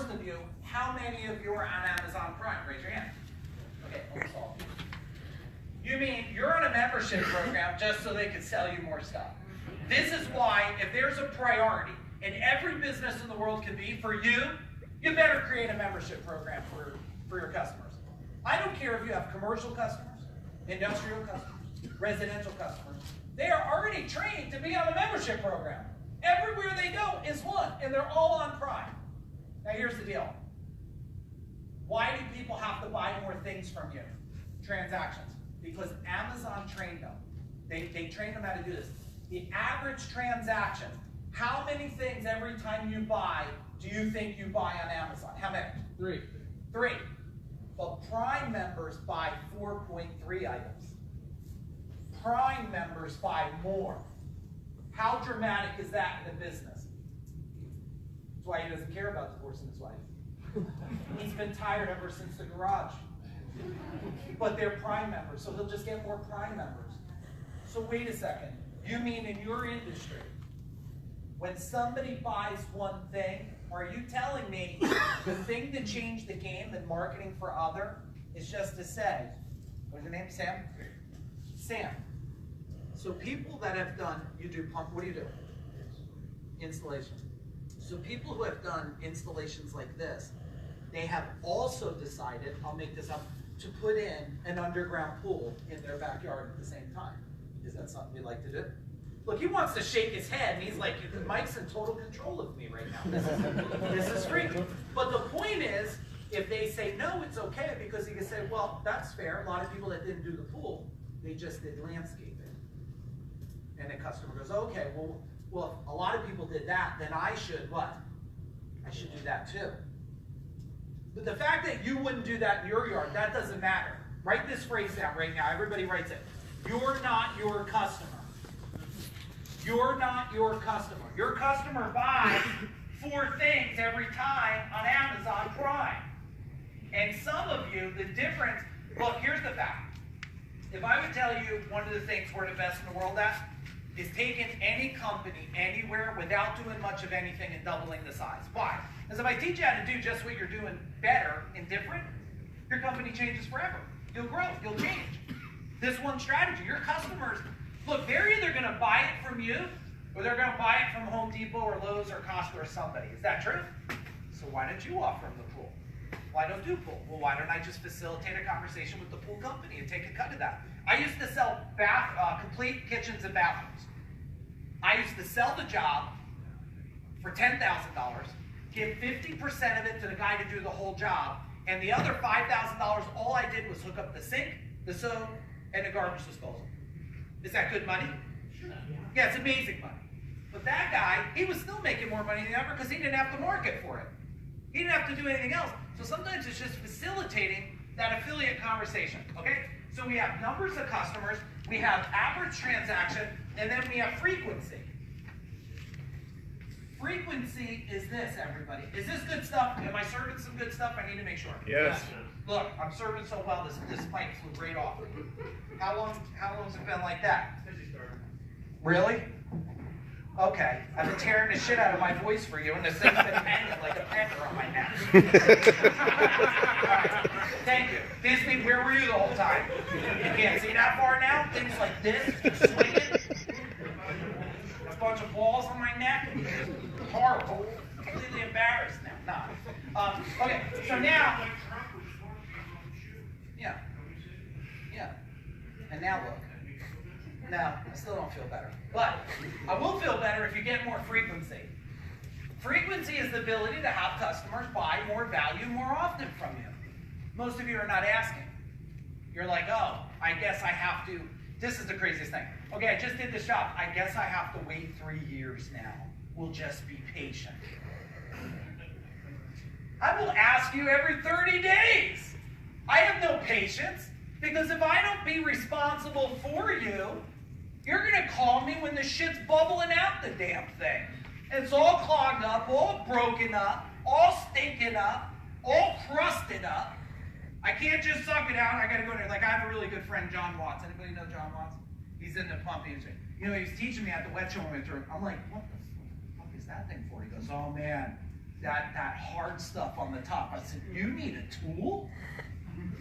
most of you, how many of you are on Amazon Prime? Raise your hand. Okay, almost all. You mean you're on a membership program just so they can sell you more stuff. This is why, if there's a priority, and every business in the world can be for you, you better create a membership program for your customers. I don't care if you have commercial customers, industrial customers, residential customers. They are already trained to be on a membership program. Everywhere they go is one, and they're all on Prime. Now here's the deal. Why do people have to buy more things from you? Transactions. Because Amazon trained them. They trained them how to do this. The average transaction, how many things every time you buy do you think you buy on Amazon? How many? 3. 3. But Prime members buy 4.3 items. Prime members buy more. How dramatic is that in a business? That's why he doesn't care about divorcing his wife. He's been tired ever since the garage. But they're Prime members, so he'll just get more Prime members. So wait a second. You mean in your industry, when somebody buys one thing, are you telling me the thing to change the game in marketing for other is just to say, what's your name, Sam? Sam. So people that have done, you do pump, what do you do? Installation. So people who have done installations like this, they have also decided, I'll make this up, to put in an underground pool in their backyard at the same time. Is that something you'd like to do? Look, he wants to shake his head, and he's like, Mike's in total control of me right now. This is freaky. But the point is, if they say no, it's okay, because he can say, well, that's fair. A lot of people that didn't do the pool, they just did landscaping. And the customer goes, okay, well, if a lot of people did that, then I should what? I should do that too. But the fact that you wouldn't do that in your yard, that doesn't matter. Write this phrase down right now. Everybody writes it. You're not your customer. You're not your customer. Your customer buys 4 things every time on Amazon Prime. And some of you, the difference, look, here's the fact. If I would tell you one of the things we're the best in the world at, is taking any company anywhere without doing much of anything and doubling the size. Why? Because if I teach you how to do just what you're doing better and different, your company changes forever. You'll grow, you'll change. This one strategy, your customers, look, they're either going to buy it from you or they're going to buy it from Home Depot or Lowe's or Costco or somebody. Is that true? So why don't you offer them the pool? Why don't do pool? Well, why don't I just facilitate a conversation with the pool company and take a cut of that? I used to sell complete kitchens and bathrooms. I used to sell the job for $10,000, give 50% of it to the guy to do the whole job, and the other $5,000, all I did was hook up the sink, the soap, and the garbage disposal. Is that good money? Yeah, it's amazing money. But that guy, he was still making more money than ever because he didn't have to market for it. He didn't have to do anything else. So sometimes it's just facilitating that affiliate conversation, okay? So we have numbers of customers, we have average transaction, and then we have frequency. Frequency is this, everybody. Is this good stuff? Am I serving some good stuff? I need to make sure. Yes. Look, I'm serving so well, this pipe flew right off. How long's it been like that? Really? Okay. I've been tearing the shit out of my voice for you, and this thing's been hanging like a pecker on my neck. All right. Thank you. Disney, where were you the whole time? You can't see that far now? Things like this, swinging. A bunch of balls on my neck. Horrible. Completely embarrassed now. Nah. Okay, so now. Yeah. Yeah. And now look. No, I still don't feel better. But I will feel better if you get more frequency. Frequency is the ability to have customers buy more value more often from you. Most of you are not asking. You're like, oh, I guess I have to. This is the craziest thing. Okay, I just did this job. I guess I have to wait 3 years now. We'll just be patient. I will ask you every 30 days. I have no patience because if I don't be responsible for you, you're going to call me when the shit's bubbling out the damn thing. And it's all clogged up, all broken up, all stinking up, all crusted up. I can't just suck it out. I got to go in there. Like, I have a really good friend, John Watts. Anybody know John Watts? He's in the pump industry. You know, he was teaching me at the wet show when we went through. I'm like, what the fuck is that thing for? He goes, oh man, that hard stuff on the top. I said, you need a tool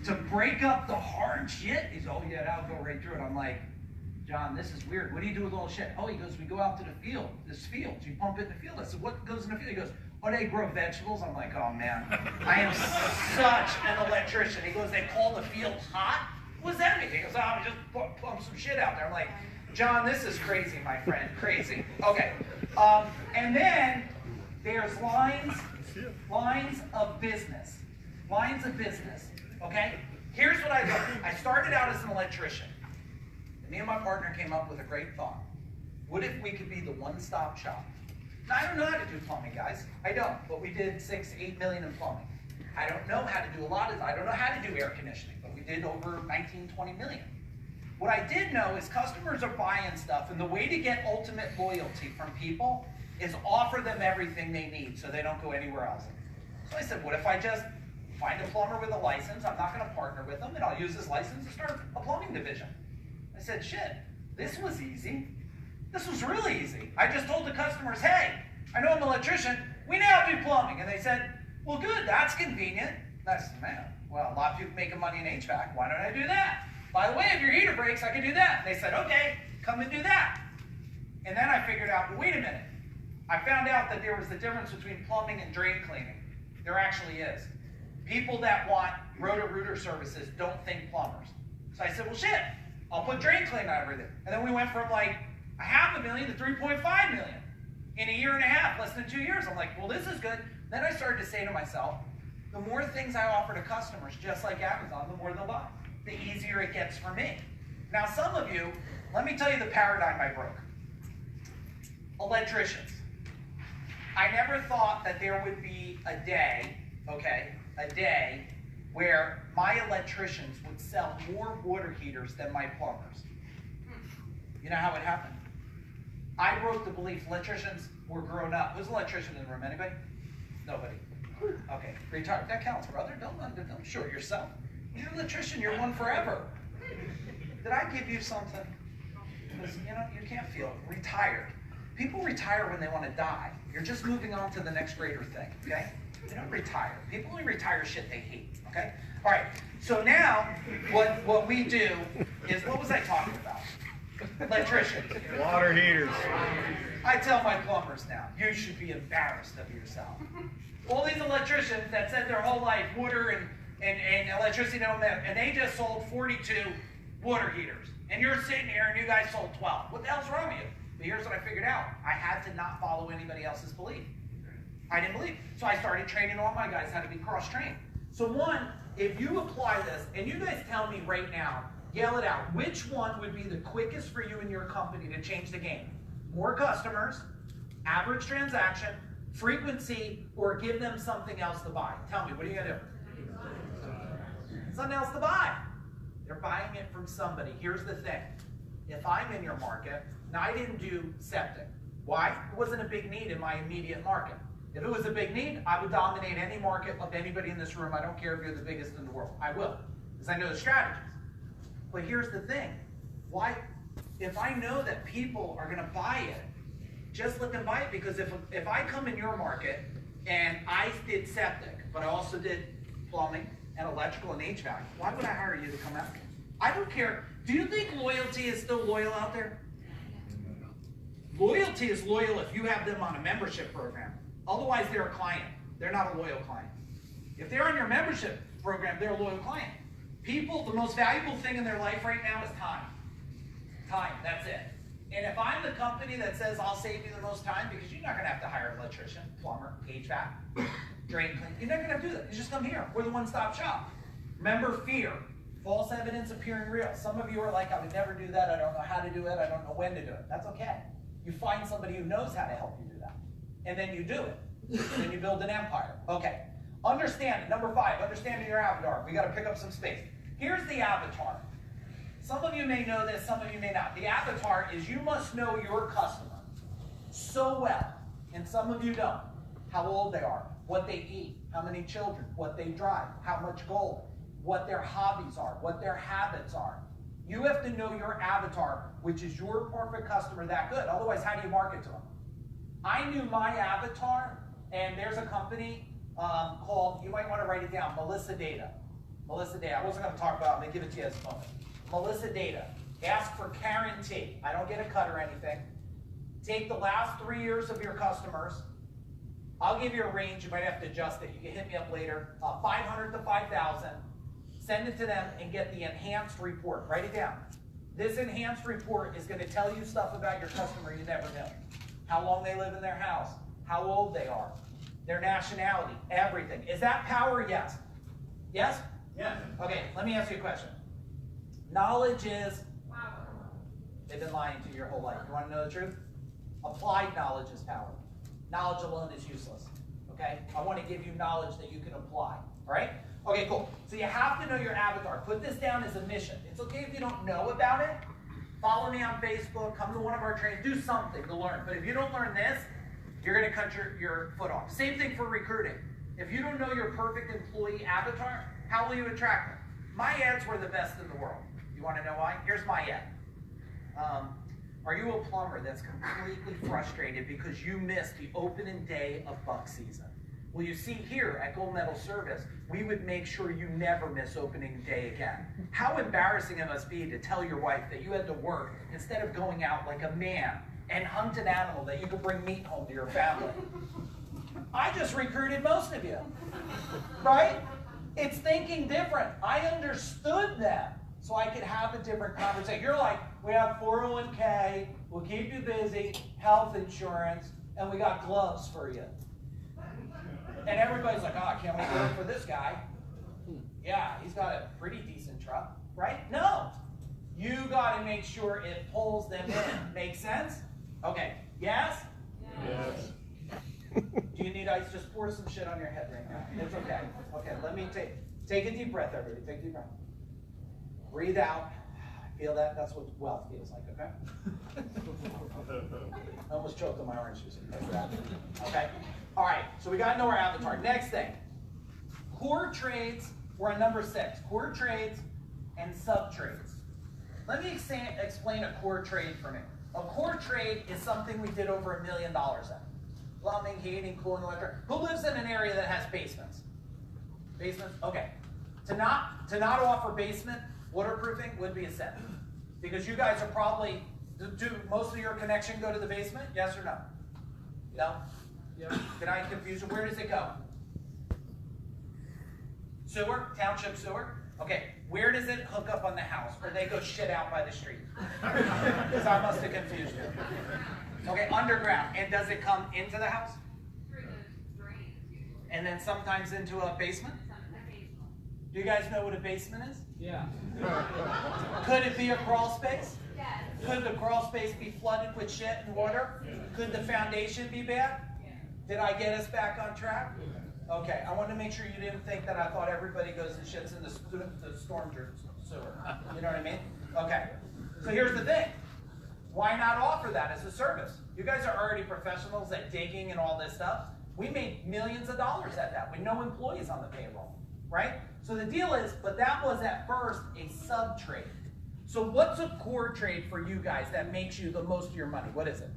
to break up the hard shit? He's, oh yeah, that'll go right through it. I'm like, John, this is weird. What do you do with all the shit? Oh, he goes, we go out to the field. This field. You pump it in the field. I said, what goes in the field? He goes, oh, they grow vegetables. I'm like, oh man, I am such an electrician. He goes, they call the field hot? What does that mean? He goes, oh, we just pump some shit out there. I'm like, John, this is crazy, my friend, crazy. Okay, and then there's lines of business. Lines of business, okay? Here's what I do. I started out as an electrician. And me and my partner came up with a great thought. What if we could be the one-stop shop? Now, I don't know how to do plumbing, guys. I don't, but we did 6, 8 million in plumbing. I don't know how to do a lot of, I don't know how to do air conditioning, but we did over 19, 20 million. What I did know is customers are buying stuff, and the way to get ultimate loyalty from people is offer them everything they need so they don't go anywhere else. So I said, what if I just find a plumber with a license? I'm not going to partner with them, and I'll use this license to start a plumbing division. I said, shit, this was easy. This was really easy. I just told the customers, hey, I know I'm an electrician. We now do plumbing. And they said, well, good, that's convenient. And I said, man, well, a lot of people making money in HVAC. Why don't I do that? By the way, if your heater breaks, I can do that. And they said, okay, come and do that. And then I figured out, well, wait a minute. I found out that there was the difference between plumbing and drain cleaning. There actually is. People that want Roto-Rooter services don't think plumbers. So I said, well, shit, I'll put drain cleaning on everything. And then we went from like $500,000 to $3.5 million in a year and a half, less than 2 years. I'm like, well, this is good. Then I started to say to myself, the more things I offer to customers, just like Amazon, the more they'll buy. The easier it gets for me. Now, some of you, let me tell you the paradigm I broke. Electricians. I never thought that there would be a day, okay, a day where my electricians would sell more water heaters than my plumbers. You know how it happened? I broke the belief electricians were grown up. Who's an electrician in the room? Anybody? Nobody. Okay, retired. That counts, brother. Don't short yourself. You're an electrician. You're one forever. Did I give you something? Because, you know, you can't feel retired. People retire when they want to die. You're just moving on to the next greater thing, okay? They don't retire. People only retire shit they hate, okay? All right, so now what we do is, what was I talking about? Electricians. Water heaters. I tell my plumbers now, you should be embarrassed of yourself. All these electricians that said their whole life water and electricity don't matter, and they just sold 42 water heaters. And you're sitting here and you guys sold 12. What the hell's wrong with you? But here's what I figured out. I had to not follow anybody else's belief. I didn't believe. So I started training all my guys how to be cross-trained. So one, if you apply this, and you guys tell me right now, yell it out, which one would be the quickest for you and your company to change the game? More customers, average transaction, frequency, or give them something else to buy? Tell me, what are you going to do? Something else to buy. They're buying it from somebody. Here's the thing. If I'm in your market, now I didn't do septic. Why? It wasn't a big need in my immediate market. If it was a big need, I would dominate any market of anybody in this room. I don't care if you're the biggest in the world. I will, because I know the strategies. But here's the thing. Why? If I know that people are going to buy it, just let them buy it. Because if I come in your market and I did septic, but I also did plumbing and electrical and HVAC, why would I hire you to come after me? I don't care. Do you think loyalty is still loyal out there? Loyalty is loyal if you have them on a membership program. Otherwise, they're a client. They're not a loyal client. If they're on your membership program, they're a loyal client. People, the most valuable thing in their life right now is time. Time, that's it. And if I'm the company that says I'll save you the most time, because you're not going to have to hire an electrician, plumber, HVAC, drain clean. You're not going to have to do that. You just come here. We're the one-stop shop. Remember fear. False evidence appearing real. Some of you are like, I would never do that. I don't know how to do it. I don't know when to do it. That's okay. You find somebody who knows how to help you do that. And then you do it. And then you build an empire. Okay. Understanding. Number 5, understanding your avatar. We got to pick up some space. Here's the avatar. Some of you may know this, some of you may not. The avatar is you must know your customer so well, and some of you don't. How old they are, what they eat, how many children, what they drive, how much gold, what their hobbies are, what their habits are. You have to know your avatar, which is your perfect customer, that good. Otherwise, how do you market to them? I knew my avatar And there's a company called, you might want to write it down, Melissa Data. Melissa Data. I wasn't going to talk about it. I'm going to give it to you as a moment. Melissa Data. Ask for Karen T. I don't get a cut or anything. Take the last 3 years of your customers. I'll give you a range. You might have to adjust it. You can hit me up later. 500 to 5,000. Send it to them and get the enhanced report. Write it down. This enhanced report is going to tell you stuff about your customer you never knew. How long they live in their house, how old they are, their nationality, everything. Is that power? Yes. Yes? Yes. Okay, let me ask you a question. Knowledge is power. They've been lying to you your whole life. You want to know the truth? Applied knowledge is power. Knowledge alone is useless. Okay? I want to give you knowledge that you can apply. All right? Okay, cool. So you have to know your avatar. Put this down as a mission. It's okay if you don't know about it. Follow me on Facebook. Come to one of our trainings. Do something to learn. But if you don't learn this, you're going to cut your foot off. Same thing for recruiting. If you don't know your perfect employee avatar, how will you attract them? My ads were the best in the world. You want to know why? Here's my ad. Are you a plumber that's completely frustrated because you missed the opening day of buck season? Well, you see here at Gold Medal Service, we would make sure you never miss opening day again. How embarrassing it must be to tell your wife that you had to work instead of going out like a man and hunt an animal that you could bring meat home to your family. I just recruited most of you, right? It's thinking different. I understood them, so I could have a different conversation. You're like, we have 401k, we'll keep you busy, health insurance, and we got gloves for you. And everybody's like, oh, I can't wait to work for this guy. Yeah, he's got a pretty decent truck, right? No. You got to make sure it pulls them in. Make sense? Okay. Yes? Yes. Do you need ice? Just pour some shit on your head right now. It's okay. Okay, let me take a deep breath, everybody. Take a deep breath. Breathe out. Feel that? That's what wealth feels like, okay? I almost choked on my orange juice. Okay? All right, so we got to know our avatar. Next thing. Core trades, we're on number 6. Core trades and sub-trades. Let me explain a core trade for me. A core trade is something we did over $1 million in. Plumbing, heating, cooling, electric. Who lives in an area that has basements? Basements? Okay. To not offer basement waterproofing would be a sin. Because you guys are probably, do most of your connection go to the basement? Yes or no? No? Yep. Did I confuse you? Where does it go? Sewer? Township sewer? Okay. Where does it hook up on the house? Or they go shit out by the street? Because I must have confused you. Okay, underground. And does it come into the house? And then sometimes into a basement? Do you guys know what a basement is? Yeah. Could it be a crawl space? Yes. Could the crawl space be flooded with shit and water? Yeah. Could the foundation be bad? Yeah. Did I get us back on track? Yeah. Okay, I want to make sure you didn't think that I thought everybody goes and shits in the storm sewer. You know what I mean? Okay, so here's the thing. Why not offer that as a service? You guys are already professionals at digging and all this stuff. We made millions of dollars at that with no employees on the payroll, right? So the deal is, but that was at first a sub-trade. So what's a core trade for you guys that makes you the most of your money? What is it?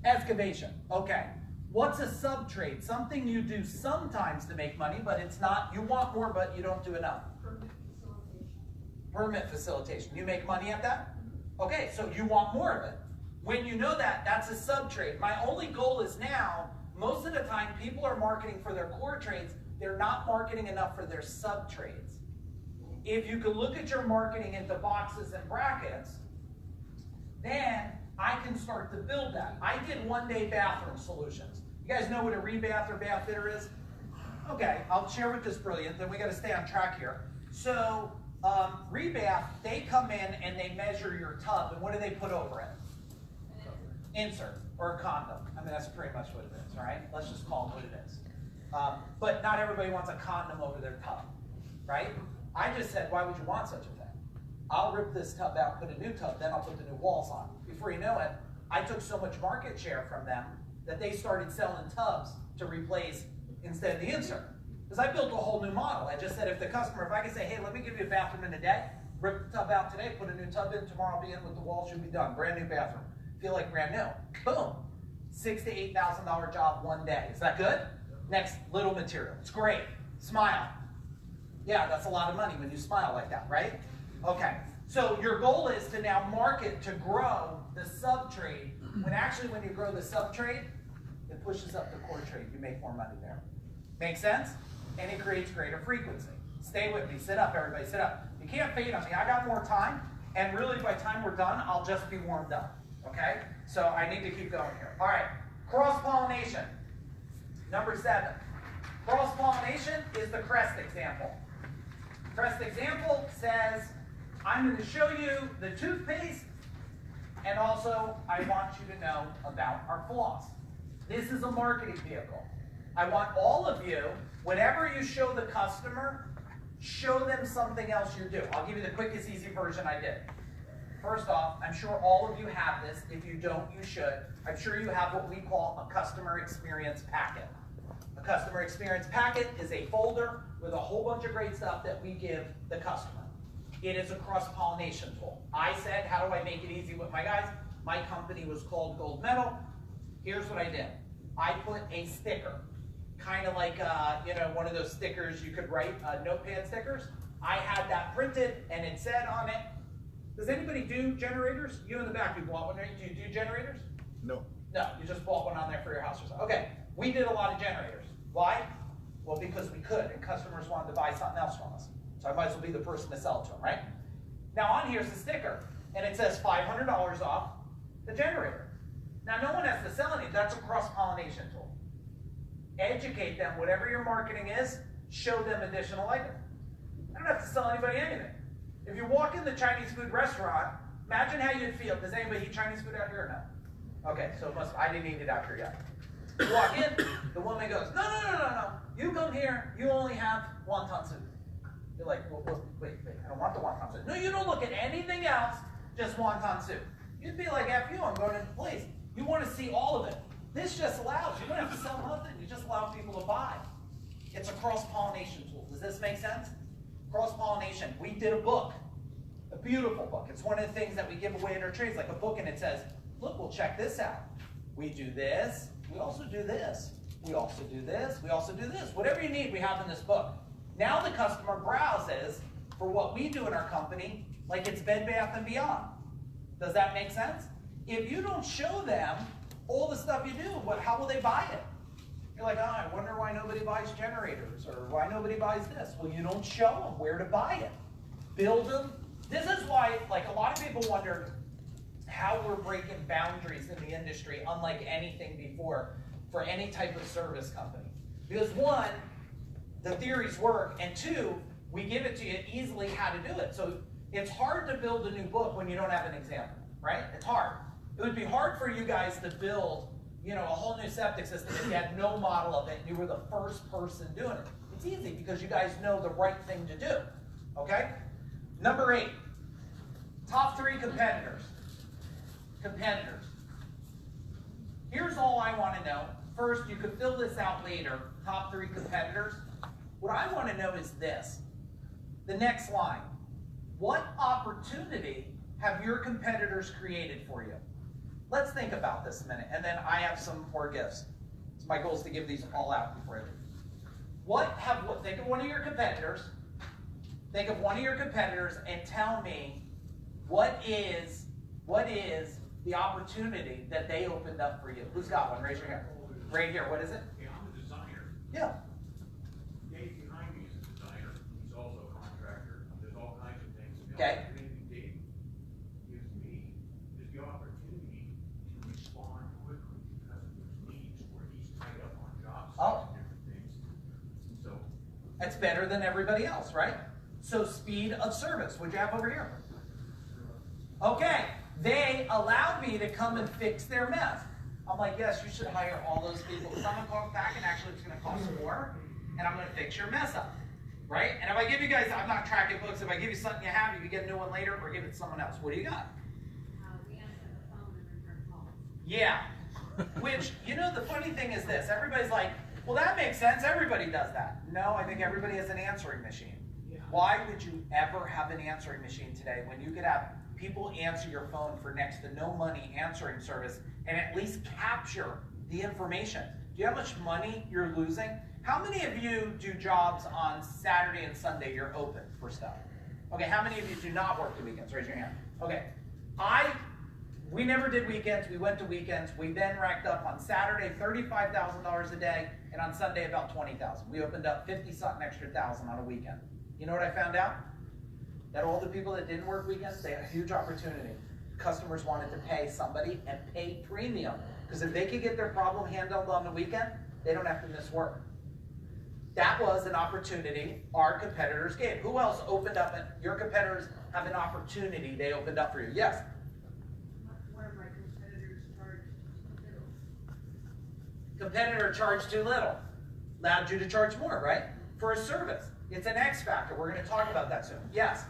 Excavation. Okay. What's a sub-trade? Something you do sometimes to make money, but it's not, you want more, but you don't do enough. Permit facilitation. Permit facilitation. You make money at that? Okay, so you want more of it. When you know that, that's a sub-trade. My only goal is now, most of the time, people are marketing for their core trades. They're not marketing enough for their sub-trades. If you could look at your marketing into boxes and brackets, then I can start to build that. I did one-day bathroom solutions. You guys know what a rebath or bath fitter is? Okay, I'll share with this brilliant, then we got to stay on track here. So, rebath, they come in and they measure your tub, and what do they put over it? Insert, or a condom. I mean, that's pretty much what it is, all right? Let's just call it what it is. But not everybody wants a condom over their tub, right? I just said, why would you want such a thing? I'll rip this tub out, put a new tub, then I'll put the new walls on. Before you know it, I took so much market share from them that they started selling tubs to replace instead of the insert. Because I built a whole new model. I just said, if the customer, if I can say, hey, let me give you a bathroom in a day, rip the tub out today, put a new tub in, tomorrow I'll be in with the walls, should be done. Brand new bathroom. Feel like brand new. Boom. $6,000 to $8,000 job one day. Is that good? Next, little material. It's great. Smile. Yeah, that's a lot of money when you smile like that, right? Okay, so your goal is to now market to grow the sub-trade, when actually when you grow the sub-trade, it pushes up the core trade. You make more money there. Make sense? And it creates greater frequency. Stay with me. Sit up, everybody. Sit up. You can't fade on me. I got more time, and really by the time we're done, I'll just be warmed up. Okay? So I need to keep going here. All right. Cross-pollination. Number 7. Cross-pollination is the CREST example. CREST example says, I'm going to show you the toothpaste, and also I want you to know about our floss. This is a marketing vehicle. I want all of you, whenever you show the customer, show them something else you do. I'll give you the quickest, easy version I did. First off, I'm sure all of you have this. If you don't, you should. I'm sure you have what we call a customer experience packet. A customer experience packet is a folder with a whole bunch of great stuff that we give the customer. It is a cross-pollination tool. I said, how do I make it easy with my guys? My company was called Gold Medal. Here's what I did. I put a sticker, kind of like one of those stickers you could write, notepad stickers. I had that printed, and it said on it, does anybody do generators? You in the back, you bought one, right? Do you do generators? No. No, you just bought one on there for your house or something. Okay, we did a lot of generators. Why? Well, because we could, and customers wanted to buy something else from us. So I might as well be the person to sell it to them, right? Now on here's the sticker, and it says $500 off the generator. Now no one has to sell any, that's a cross-pollination tool. Educate them, whatever your marketing is, show them additional items. I don't have to sell anybody anything. If you walk in the Chinese food restaurant, imagine how you'd feel. Does anybody eat Chinese food out here or no? Okay, so I didn't eat it out here yet. You walk in, the woman goes, no. You come here, you only have wonton soup. You're like, well, wait, I don't want the wonton soup. No, you don't look at anything else, just wonton soup. You'd be like, F you, I'm going to the place. You want to see all of it. This just allows, you don't have to sell nothing, you just allow people to buy. It's a cross-pollination tool. Does this make sense? Cross-pollination. We did a book, a beautiful book. It's one of the things that we give away at our trades, like a book, and it says, look, we'll check this out. We do this, we also do this, we also do this, we also do this. Whatever you need, we have in this book. Now the customer browses for what we do in our company, like it's Bed Bath & Beyond. Does that make sense? If you don't show them all the stuff you do, how will they buy it? You're like, oh, I wonder why nobody buys generators, or why nobody buys this. Well, you don't show them where to buy it. Build them. This is why, like, a lot of people wonder how we're breaking boundaries in the industry, unlike anything before, for any type of service company. Because one, the theories work, and two, we give it to you easily how to do it. So it's hard to build a new book when you don't have an example, right? It's hard. It would be hard for you guys to build, a whole new septic system if you had no model of it and you were the first person doing it. It's easy because you guys know the right thing to do, okay? Number 8, top 3 competitors. Competitors. Here's all I want to know. First, you could fill this out later, top 3 competitors. What I want to know is this, the next line. What opportunity have your competitors created for you? Let's think about this a minute, and then I have some more gifts. So my goal is to give these all out before I leave. Think of one of your competitors. Think of one of your competitors and tell me what is the opportunity that they opened up for you. Who's got one? Raise your hand. Right here. What is it? Yeah, I'm a designer. Yeah. Dave behind me is a designer. He's also a contractor. There's all kinds of things. Okay. Dave gives me is the opportunity to respond quickly to customers' needs where he's tied up on jobs and different things. And so That's better than everybody else, right? So speed of service. What'd you have over here? Okay. They allowed me to come and fix their mess. I'm like, yes, you should hire all those people. Because I'm going to call back and actually it's going to cost more. And I'm going to fix your mess up. Right? And if I give you guys, I'm not tracking books. If I give you something you have, you can get a new one later or give it to someone else. What do you got? We answer the phone and return calls. Yeah. Which, the funny thing is this. Everybody's like, well, that makes sense. Everybody does that. No, I think everybody has an answering machine. Why would you ever have an answering machine today when you could have people answer your phone for next to no money answering service and at least capture the information. Do you know how much money you're losing? How many of you do jobs on Saturday and Sunday you're open for stuff? Okay, how many of you do not work the weekends? Raise your hand. Okay, we never did weekends, we went to weekends. We then racked up on Saturday $35,000 a day, and on Sunday about $20,000. We opened up 50-something extra thousand on a weekend. You know what I found out? That all the people that didn't work weekends, they had a huge opportunity. Customers wanted to pay somebody and pay premium. Because if they could get their problem handled on the weekend, they don't have to miss work. That was an opportunity our competitors gave. Who else opened up, your competitors have an opportunity they opened up for you? Yes? One of my competitors charged too little. Competitor charged too little. Allowed you to charge more, right? For a service. It's an X factor. We're going to talk about that soon. Yes?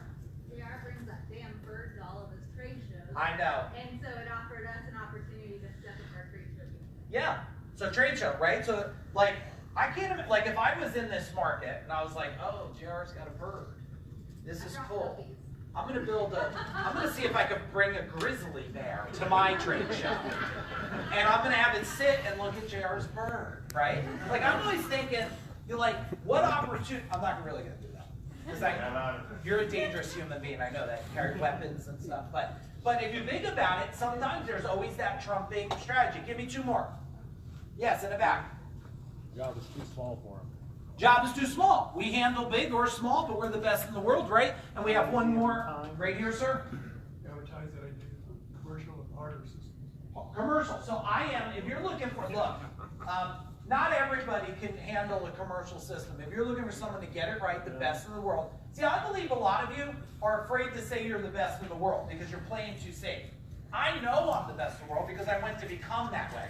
JR brings that damn bird to all of his trade shows. I know. And so it offered us an opportunity to step up our trade show. Yeah. So trade show, right? So like, I can't imagine, like if I was in this market and I was like, oh, JR's got a bird. This is cool. I'm going to see if I could bring a grizzly bear to my trade show. And I'm going to have it sit and look at JR's bird, right? Like I'm always thinking, you're like, what opportunity, I'm not really going to do that. Because you're a dangerous human being, I know that. You carry weapons and stuff. But if you think about it, sometimes there's always that trumping strategy. Give me two more. Yes, in the back. Job is too small for him. Job is too small. We handle big or small, but we're the best in the world, right? And we have one more right here, sir. Advertise that I do commercial and barter systems. Commercial. So I am, if you're looking for, look, not everybody can handle a commercial system. If you're looking for someone to get it right, the best in the world. See, I believe a lot of you are afraid to say you're the best in the world because you're playing too safe. I know I'm the best in the world because I went to become that way.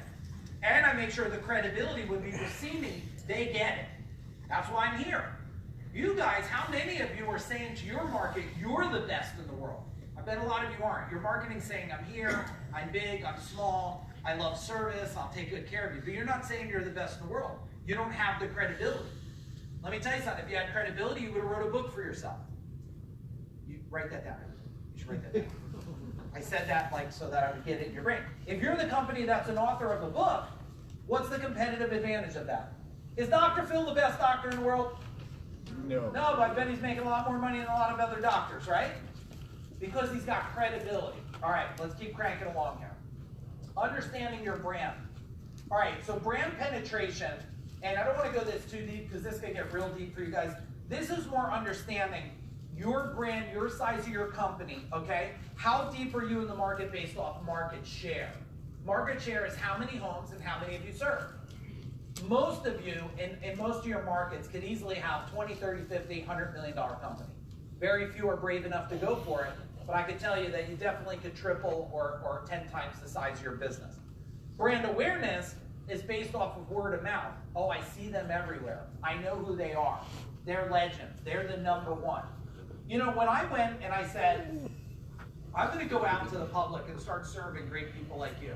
And I make sure the credibility when people see me, they get it. That's why I'm here. You guys, how many of you are saying to your market, you're the best in the world? I bet a lot of you aren't. Your marketing's saying, I'm here, I'm big, I'm small, I love service, I'll take good care of you. But you're not saying you're the best in the world. You don't have the credibility. Let me tell you something. If you had credibility, you would have wrote a book for yourself. You write that down. You should write that down. I said that like so that I would get it in your brain. If you're the company that's an author of a book, what's the competitive advantage of that? Is Dr. Phil the best doctor in the world? No. No, but I bet he's making a lot more money than a lot of other doctors, right? Because he's got credibility. All right, let's keep cranking along here. Understanding your brand. All right, so brand penetration, and I don't want to go this too deep because this can get real deep for you guys. This is more understanding your brand, your size of your company, okay? How deep are you in the market based off market share? Market share is how many homes and how many of you serve. Most of you, in most of your markets, could easily have 20, 30, 50, $100 million company. Very few are brave enough to go for it, but I can tell you that you definitely could triple or 10 times the size of your business. Brand awareness is based off of word of mouth. Oh, I see them everywhere. I know who they are. They're legends. They're the number one. You know, when I went and I said, I'm going to go out into the public and start serving great people like you.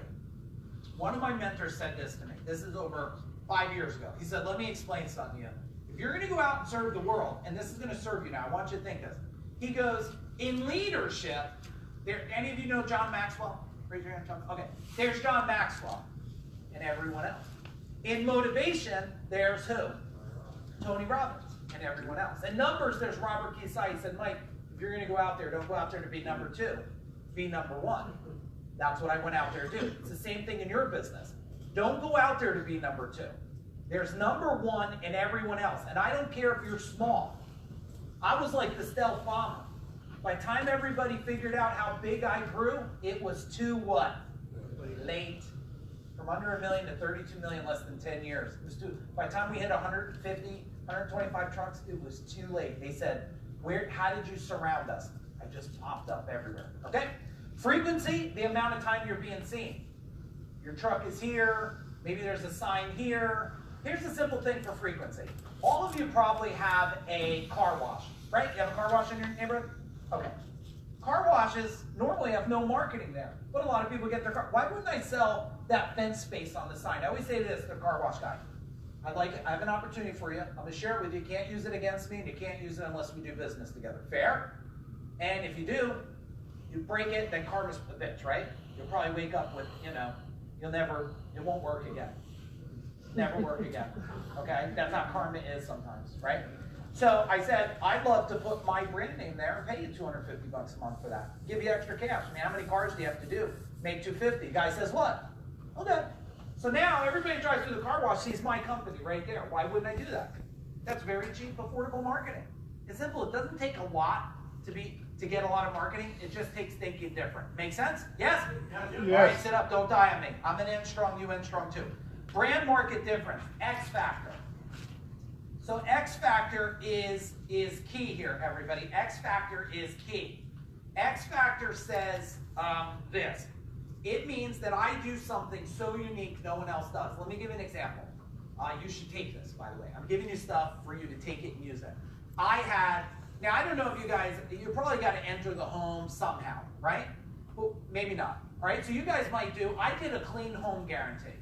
One of my mentors said this to me. This is over 5 years ago. He said, let me explain something to you. If you're going to go out and serve the world, and this is going to serve you now, I want you to think this. He goes, in leadership, any of you know John Maxwell? Raise your hand, John. Okay, there's John Maxwell and everyone else. In motivation, there's who? Tony Robbins and everyone else. In numbers, there's Robert Kiyosaki. He said, Mike, if you're going to go out there, don't go out there to be number 2. Be number 1. That's what I went out there to do. It's the same thing in your business. Don't go out there to be number 2. There's number 1 and everyone else. And I don't care if you're small. I was like the stealth bomber. By the time everybody figured out how big I grew, it was too what? Late. From under $1 million to 32 million less than 10 years. It was too, by the time we hit 150, 125 trucks, it was too late. They said, how did you surround us? I just popped up everywhere. Okay? Frequency, the amount of time you're being seen. Your truck is here, maybe there's a sign here. Here's the simple thing for frequency. All of you probably have a car wash, right? You have a car wash in your neighborhood? Okay. Car washes normally have no marketing there, but a lot of people get their car. Why wouldn't I sell that fence space on the sign? I always say this to the car wash guy. I have an opportunity for you. I'm going to share it with you. You can't use it against me, and you can't use it unless we do business together. Fair? And if you do, you break it, then karma's a bitch, right? You'll probably wake up with, it won't work again. never work again. Okay, that's how karma is sometimes, right? So I said, I'd love to put my brand name there and pay you $250 a month for that. Give you extra cash. I mean, how many cars do you have to do? Make $250. Guy says what? Okay. So now everybody drives through the car wash sees my company right there. Why wouldn't I do that? That's very cheap, affordable marketing. It's simple. It doesn't take a lot to get a lot of marketing. It just takes thinking different. Make sense? Yes? All right, sit up. Don't die on me. I'm an N strong. You N strong too. Brand market difference. X factor. So X factor is key here, everybody. X factor is key. X factor says this. It means that I do something so unique no one else does. Let me give you an example. You should take this, by the way. I'm giving you stuff for you to take it and use it. Now I don't know if you guys, you probably got to enter the home somehow, right? Well, maybe not, all right? So you guys might do, I did a clean home guarantee.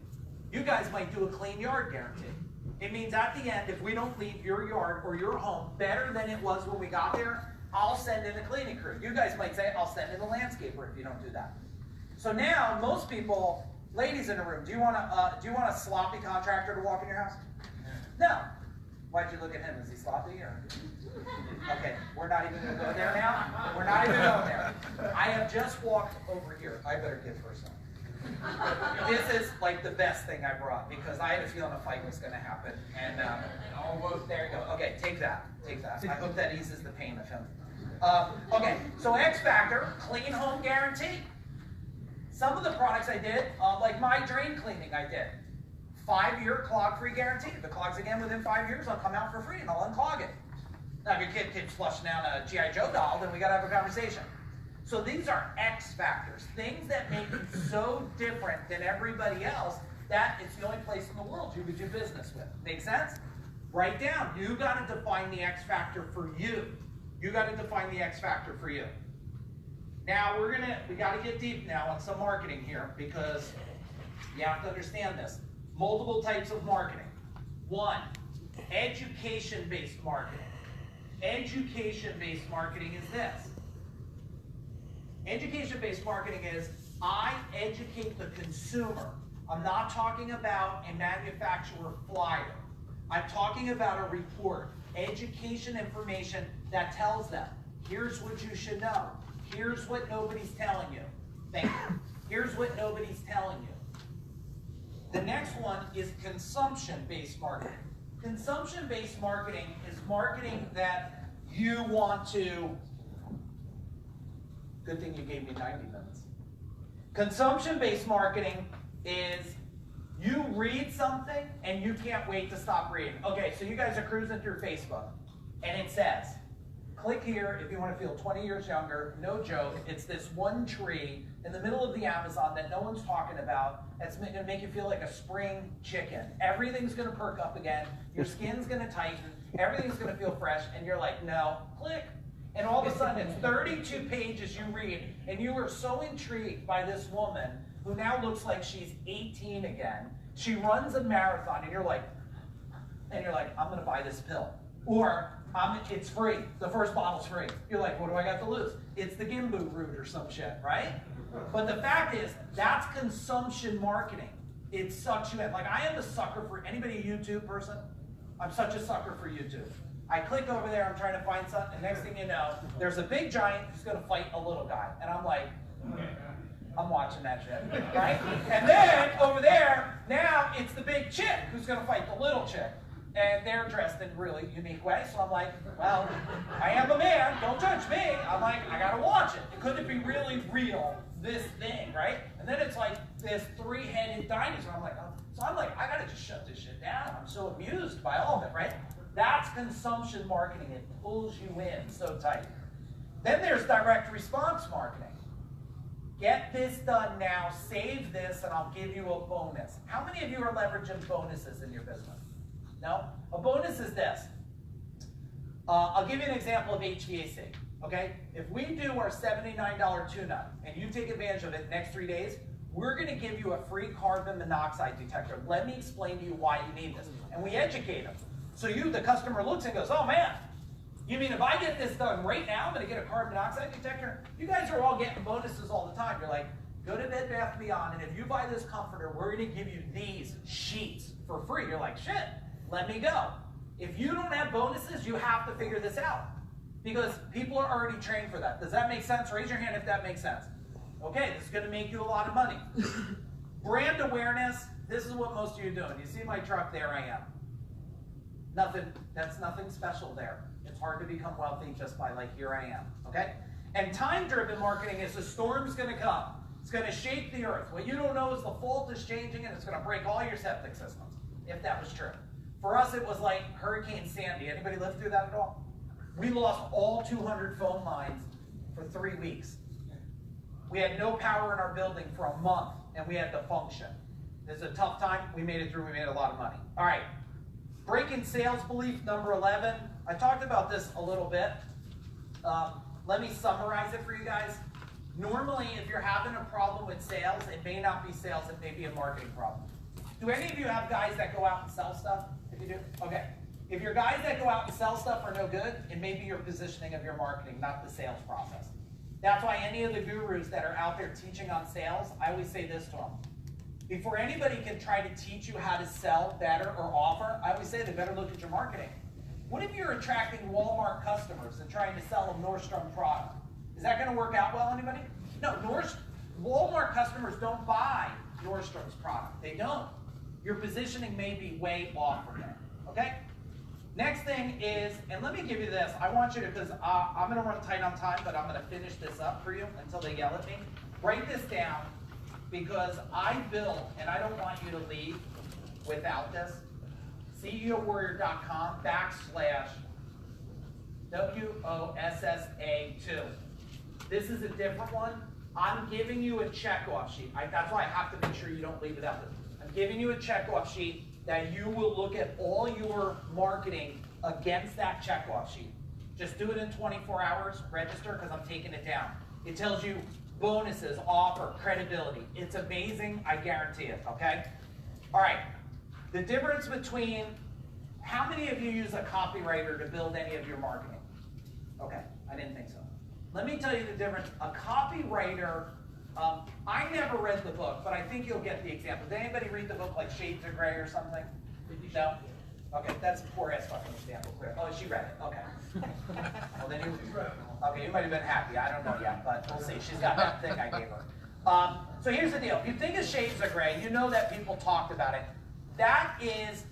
You guys might do a clean yard guarantee. It means at the end, if we don't leave your yard or your home better than it was when we got there, I'll send in a cleaning crew. You guys might say, I'll send in a landscaper if you don't do that. So now, most people, ladies in the room, do you want a sloppy contractor to walk in your house? No. Why'd you look at him? Is he sloppy or? Okay, we're not even going to go there now. We're not even going there. I have just walked over here. I better get first one. This is like the best thing I brought because I had a feeling a fight was going to happen. And almost there you go. Okay, take that. Take that. I hope that eases the pain of him. Okay, so X Factor, clean home guarantee. Some of the products I did, like my drain cleaning I did. 5-year clog-free guarantee. If it clogs again within 5 years, I'll come out for free and I'll unclog it. Now, if your kid keeps flushing down a G.I. Joe doll, then we got to have a conversation. So these are X factors, things that make you so different than everybody else that it's the only place in the world you could do business with. Make sense? Write down. You got to define the X factor for you. You got to define the X factor for you. Now we got to get deep now on some marketing here because you have to understand this. Multiple types of marketing. 1, education-based marketing. Education-based marketing is this. Education-based marketing is I educate the consumer. I'm not talking about a manufacturer flyer. I'm talking about a report. Education information that tells them, here's what you should know. Here's what nobody's telling you. Thank you. Here's what nobody's telling you. The next one is consumption-based marketing. Consumption-based marketing is marketing that you want to. Good thing you gave me 90 minutes. Consumption-based marketing is you read something and you can't wait to stop reading. Okay, so you guys are cruising through Facebook and it says, click here if you want to feel 20 years younger. No joke. It's this one tree in the middle of the Amazon that no one's talking about. That's going to make you feel like a spring chicken. Everything's going to perk up again. Your skin's going to tighten. Everything's going to feel fresh. And you're like, no, click. And all of a sudden, it's 32 pages you read. And you were so intrigued by this woman who now looks like she's 18 again. She runs a marathon. And you're like, I'm going to buy this pill. Or it's free. The first bottle's free. You're like, what do I got to lose? It's the Gimbu root or some shit, right? But the fact is, that's consumption marketing. It sucks you in. Like, I am a sucker for anybody a YouTube person. I'm such a sucker for YouTube. I click over there, I'm trying to find something, and next thing you know, there's a big giant who's going to fight a little guy. And I'm like, I'm watching that shit, right? And then, over there, now it's the big chick who's going to fight the little chick. And they're dressed in a really unique way. So I'm like, well, I am a man. Don't judge me. I'm like, I got to watch it. Could it be really real, this thing, right? And then it's like this 3-headed dinosaur. I'm like, oh. So I'm like, I got to just shut this shit down. I'm so amused by all of it, right? That's consumption marketing. It pulls you in so tight. Then there's direct response marketing. Get this done now. Save this, and I'll give you a bonus. How many of you are leveraging bonuses in your business? No? A bonus is this. I'll give you an example of HVAC, okay? If we do our $79 tune-up and you take advantage of it next 3 days, we're going to give you a free carbon monoxide detector. Let me explain to you why you need this. And we educate them. So the customer looks and goes, oh man, you mean if I get this done right now, I'm going to get a carbon monoxide detector? You guys are all getting bonuses all the time. You're like, Go to Bed Bath & Beyond, and if you buy this comforter, we're gonna give you these sheets for free. You're like, shit, let me go. If you don't have bonuses, you have to figure this out. Because people are already trained for that. Does that make sense? Raise your hand if that makes sense. Okay, this is gonna make you a lot of money. Brand awareness, this is what most of you are doing. You see my truck, there I am. Nothing, that's nothing special there. It's hard to become wealthy just by like, here I am, okay? And time-driven marketing is the storm's gonna come. It's gonna shake the earth. What you don't know is the fault is changing and it's gonna break all your septic systems, if that was true. For us, it was like Hurricane Sandy. Anybody lived through that at all? We lost all 200 phone lines for 3 weeks. We had no power in our building for a month and we had to function. This is a tough time. We made it through. We made a lot of money. All right. Breaking sales belief, number 11. I talked about this a little bit. Let me summarize it for you guys. Normally, if you're having a problem with sales, it may not be sales, it may be a marketing problem. Do any of you have guys that go out and sell stuff? If you do, okay. If your guys that go out and sell stuff are no good, it may be your positioning of your marketing, not the sales process. That's why any of the gurus that are out there teaching on sales, I always say this to them. Before anybody can try to teach you how to sell better or offer, I always say they better look at your marketing. What if you're attracting Walmart customers and trying to sell them Nordstrom product? Is that gonna work out well, anybody? No, Walmart customers don't buy Nordstrom's product. They don't. Your positioning may be way off from there, okay? Next thing is, and let me give you this. I want you to, because I'm gonna run tight on time, but I'm gonna finish this up for you until they yell at me. Write this down, because I built, and I don't want you to leave without this, CEOwarrior.com/WOSSA2. This is a different one. I'm giving you a checkoff sheet. That's why I have to make sure you don't leave without this. I'm giving you a checkoff sheet that you will look at all your marketing against that checkoff sheet. Just do it in 24 hours, register, because I'm taking it down. It tells you bonuses, offer, credibility. It's amazing, I guarantee it, okay? All right, the difference between, how many of you use a copywriter to build any of your marketing? Okay, I didn't think so. Let me tell you the difference. A copywriter, I never read the book, but I think you'll get the example. Did anybody read the book like Shades of Grey or something? No? Okay, that's a poor ass fucking example. Oh, she read it, okay. Well, then you might have been happy, I don't know yet, but we'll see. She's got that thing I gave her. So here's the deal. If you think of Shades of Grey, you know that people talked about it. That is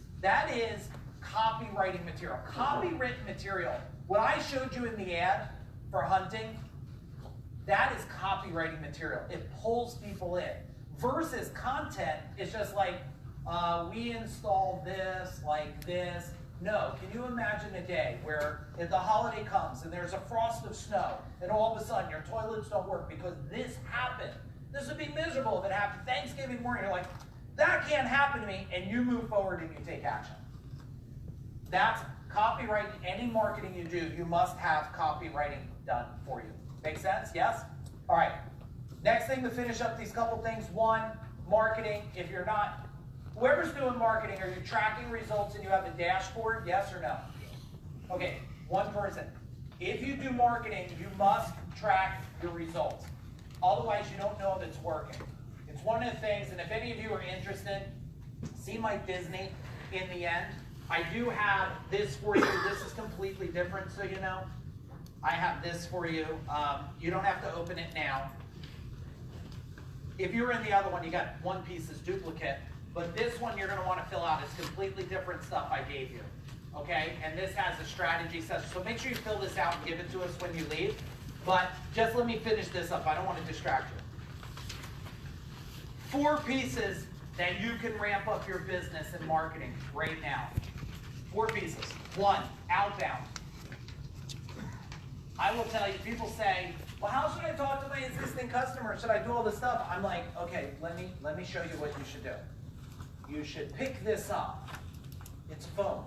copywriting material. Copywritten material. What I showed you in the ad for hunting, that is copywriting material. It pulls people in. Versus content is just like, we installed this, like this. No, can you imagine a day where if the holiday comes and there's a frost of snow and all of a sudden your toilets don't work because this happened. This would be miserable if it happened Thanksgiving morning. You're like, that can't happen to me, and you move forward and you take action. That's copywriting. Any marketing you do, you must have copywriting done for you. Make sense? Yes? All right. Next thing to finish up these couple things. One, marketing. If you're not, whoever's doing marketing, are you tracking results and you have a dashboard? Yes or no? Okay, one person. If you do marketing, you must track your results. Otherwise, you don't know if it's working. It's one of the things, and if any of you are interested, see my Disney in the end. I do have this for you. This is completely different, so you know. I have this for you. You don't have to open it now. If you're in the other one, you got one piece is duplicate, but this one you're gonna wanna fill out. It's completely different stuff I gave you, okay? And this has a strategy session, so make sure you fill this out and give it to us when you leave. But just let me finish this up. I don't wanna distract you. 4 pieces that you can ramp up your business and marketing right now. 4 pieces. 1, outbound. I will tell you, people say, well, how should I talk to my existing customers? Should I do all this stuff? I'm like, okay, let me show you what you should do. You should pick this up. It's phone.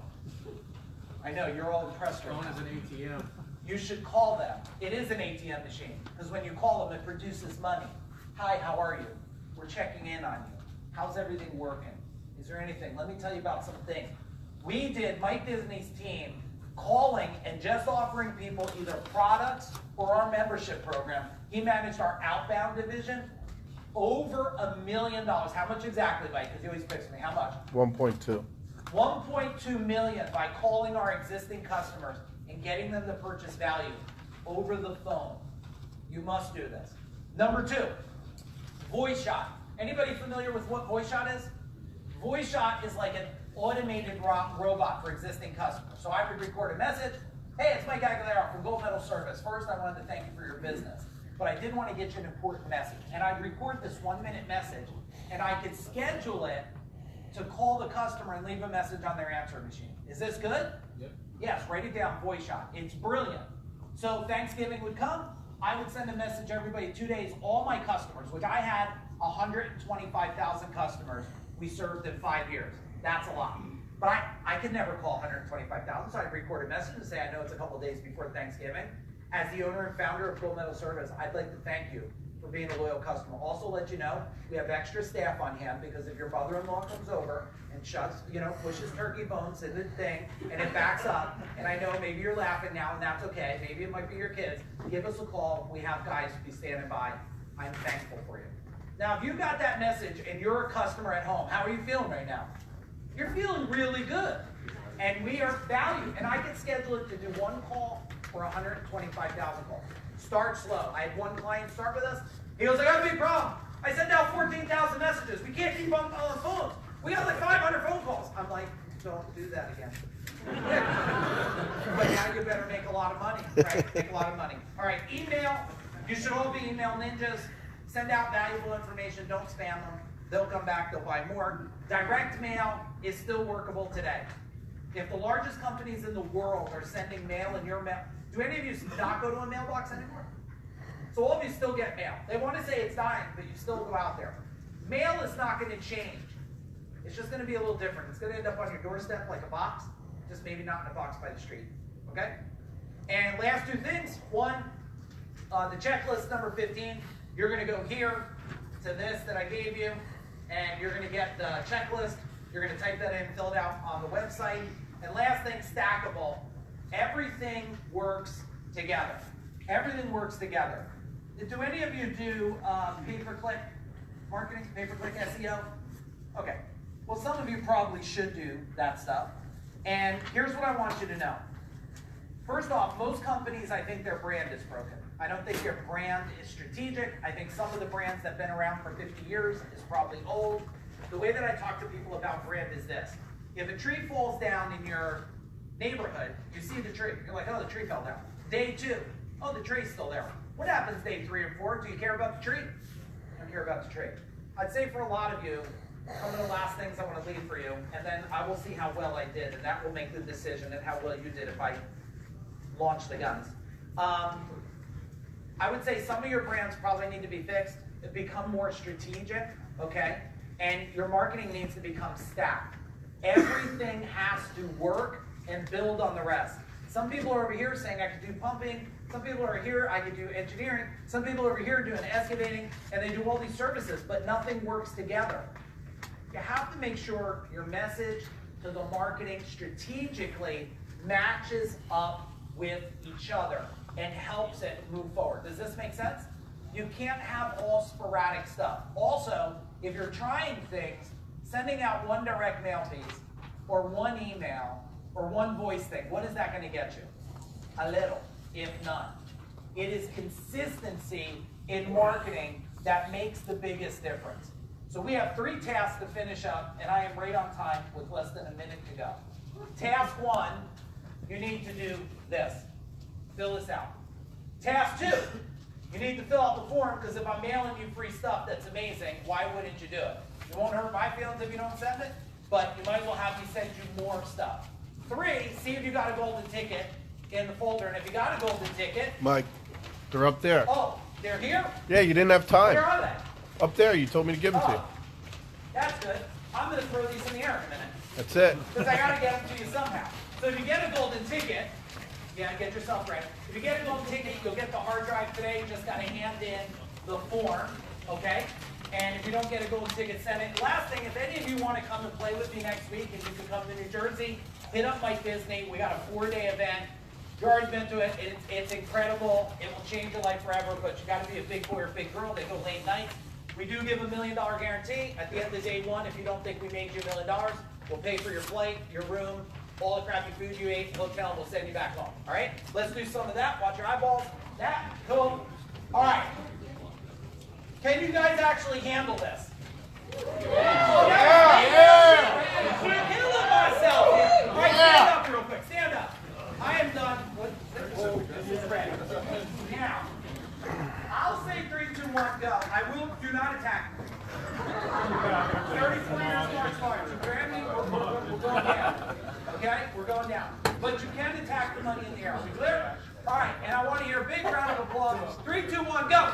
I know, you're all impressed right now. Phone is an ATM. You should call them. It is an ATM machine, because when you call them, it produces money. Hi, how are you? We're checking in on you. How's everything working? Is there anything? Let me tell you about some things. We did, Mike Disney's team, calling and just offering people either products or our membership program. He managed our outbound division. over $1 million. How much exactly, Mike? Because he always picks me. How much? 1.2. 1.2 million by calling our existing customers and getting them to purchase value over the phone. You must do this. Number 2, Voice Shot. Anybody familiar with what Voice Shot is? Voice Shot is like an automated robot for existing customers. So I would record a message. Hey, it's Mike Aguilera from Gold Medal Service. First, I wanted to thank you for your business, but I did want to get you an important message. And I'd record this 1-minute message, and I could schedule it to call the customer and leave a message on their answering machine. Is this good? Yep. Yes, write it down, Voice Shot. It's brilliant. So Thanksgiving would come, I would send a message everybody 2 days, all my customers, which I had 125,000 customers we served in 5 years. That's a lot. But I could never call 125,000, so I'd record a message and say, I know it's a couple days before Thanksgiving. As the owner and founder of Gold Medal Service, I'd like to thank you for being a loyal customer. Also let you know, we have extra staff on hand because if your mother-in-law comes over and shuts, pushes turkey bones in the thing and it backs up, and I know maybe you're laughing now and that's okay, maybe it might be your kids, give us a call. We have guys to be standing by. I'm thankful for you. Now, if you got that message and you're a customer at home, how are you feeling right now? You're feeling really good. And we are valued. And I can schedule it to do 1 call for 125,000 calls. Start slow. I had one client start with us. He goes, I got a big problem. I sent out 14,000 messages. We can't keep on calling phones. We got like 500 phone calls. I'm like, don't do that again. But now you better make a lot of money, right? Make a lot of money. All right, email. You should all be email ninjas. Send out valuable information. Don't spam them. They'll come back. They'll buy more. Direct mail is still workable today. If the largest companies in the world are sending mail in your mail, do any of you not go to a mailbox anymore? So all of you still get mail. They want to say it's dying, but you still go out there. Mail is not going to change. It's just going to be a little different. It's going to end up on your doorstep like a box, just maybe not in a box by the street. Okay? And last 2 things. One, the checklist number 15. You're going to go here to this that I gave you, and you're going to get the checklist. You're going to type that in, fill it out on the website. And last thing, stackable. Everything works together. Everything works together. Do any of you do pay-per-click marketing, pay-per-click SEO? Okay. Well, some of you probably should do that stuff. And here's what I want you to know. First off, most companies, I think their brand is broken. I don't think their brand is strategic. I think some of the brands that have been around for 50 years is probably old. The way that I talk to people about brand is this. If a tree falls down in your neighborhood, you see the tree. You're like, oh, the tree fell down. Day 2, oh, the tree's still there. What happens day 3 and 4? Do you care about the tree? I don't care about the tree. I'd say for a lot of you, some of the last things I want to leave for you, and then I will see how well I did, and that will make the decision and how well you did if I launch the guns. I would say some of your brands probably need to be fixed, become more strategic, okay? And your marketing needs to become stacked. Everything has to work and build on the rest. Some people are over here saying I could do pumping. Some people are here, I could do engineering. Some people over here doing excavating, and they do all these services, but nothing works together. You have to make sure your message to the marketing strategically matches up with each other and helps it move forward. Does this make sense? You can't have all sporadic stuff. Also, if you're trying things, sending out 1 direct mail piece or 1 email or 1 voice thing, what is that going to get you? A little, if none. It is consistency in marketing that makes the biggest difference. So we have 3 tasks to finish up, and I am right on time with less than a minute to go. Task 1, you need to do this. Fill this out. Task 2, you need to fill out the form, because if I'm mailing you free stuff that's amazing, why wouldn't you do it? It won't hurt my feelings if you don't send it, but you might as well have me send you more stuff. 3, see if you got a golden ticket in the folder, and if you got a golden ticket... Mike, they're up there. Oh, they're here? Yeah, you didn't have time. Where are they? Up there, you told me to give them to you. Oh, that's good. I'm going to throw these in the air in a minute. That's it. Because I got to get them to you somehow. So if you get a golden ticket, yeah, get yourself ready. If you get a golden ticket, you'll get the hard drive today. You just got to hand in the form, okay? And if you don't get a golden ticket, send it. Last thing, if any of you want to come and play with me next week and you can come to New Jersey, hit up Mike Disney. We got a 4-day event. You've already been to it. It's incredible. It will change your life forever, but you got to be a big boy or big girl. They go late nights. We do give a $1 million guarantee. At the end of day one, if you don't think we made you $1 million, we'll pay for your flight, your room, all the crappy food you ate, hotel, and we'll send you back home. All right? Let's do some of that. Watch your eyeballs. That. Cool. All right. Can you guys actually handle this? I'm killing myself here. All right, stand up real quick. Stand up. I am done. This is ready. Now, I'll say 3, 2, 1, go. I will. Do not attack me. 34 years March Fire. You grab me, we're going down. Okay? We're going down. But you can attack the money in the air. Are we clear? All right, and I want to hear a big round of applause. 3, 2, 1, go.